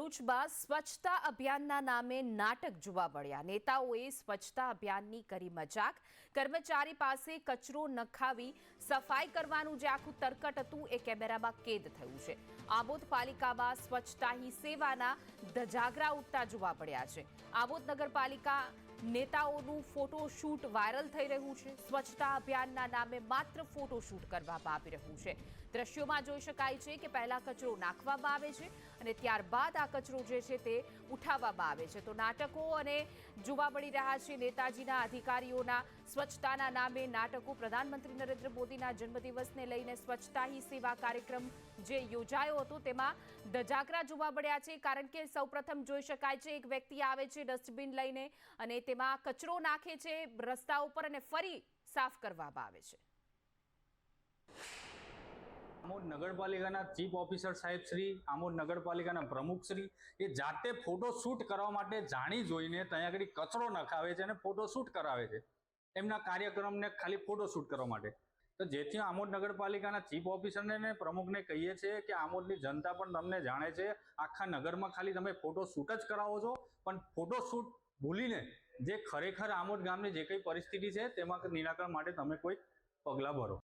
ભરૂચમાં સ્વચ્છતા અભિયાનના નામે નાટક જોવા મળ્યા। નેતાઓએ સ્વચ્છતા અભિયાનની કરી મજાક। કર્મચારી પાસે કચરો નખાવી સફાઈ કરવાનું જે આખું તરકટ હતું એ કેમેરામાં કેદ થયું છે। આમોદ પાલિકામાં સ્વચ્છતા હી સેવાના ધજાગરા ઉડતા જોવા મળ્યા છે। આમોદ નગરપાલિકા નેતાઓનું ફોટોશૂટ વાયરલ થઈ રહ્યું છે। સ્વચ્છતા અભિયાનના નામે માત્ર ફોટોશૂટ કરવામાં આવી રહ્યું છે। દ્રશ્યોમાં જોઈ શકાય છે કે પહેલા કચરો નાખવામાં આવે છે અને ત્યારબાદ આ કચરો જે છે તે ઉઠાવવામાં આવે છે। તો નાટકો અને જોવા મળી રહ્યા છે નેતાજીના અધિકારીઓના સ્વચ્છતાના નામે નાટકો। પ્રધાનમંત્રી નરેન્દ્ર મોદીના જન્મદિવસને લઈને સ્વચ્છતા હી સેવા કાર્યક્રમ જે યોજાયો હતો તેમાં ધજાગરા જોવા મળ્યા છે। કારણ કે સૌપ્રથમ જોઈ શકાય છે એક વ્યક્તિ આવે છે ડસ્ટબિન લઈને અને તેમાં કચરો નાખે છે રસ્તા ઉપર અને ફરી સાફ કરવામાં આવે છે। આમોદ નગરપાલિકાના ચીફ ઓફિસર સાહેબ શ્રી, આમોદ નગરપાલિકાના પ્રમુખ શ્રી એ જાતે ફોટોશૂટ કરવા માટે જાણી જોઈને ત્યાં આગળ કચરો નખાવે છે અને ફોટોશૂટ કરાવે છે એમના કાર્યક્રમને ખાલી ફોટોશૂટ કરવા માટે। તો જેથી આમોદ નગરપાલિકાના ચીફ ઓફિસરને ને પ્રમુખને કહીએ છીએ કે આમોદની જનતા પણ તમને જાણે છે, આખા નગરમાં ખાલી તમે ફોટોશૂટ જ કરાવો છો, પણ ફોટોશૂટ ભૂલીને જે ખરેખર આમોદ ગામની જે કંઈ પરિસ્થિતિ છે તેમાં નિરાકરણ માટે તમે કોઈ પગલાં ભરો।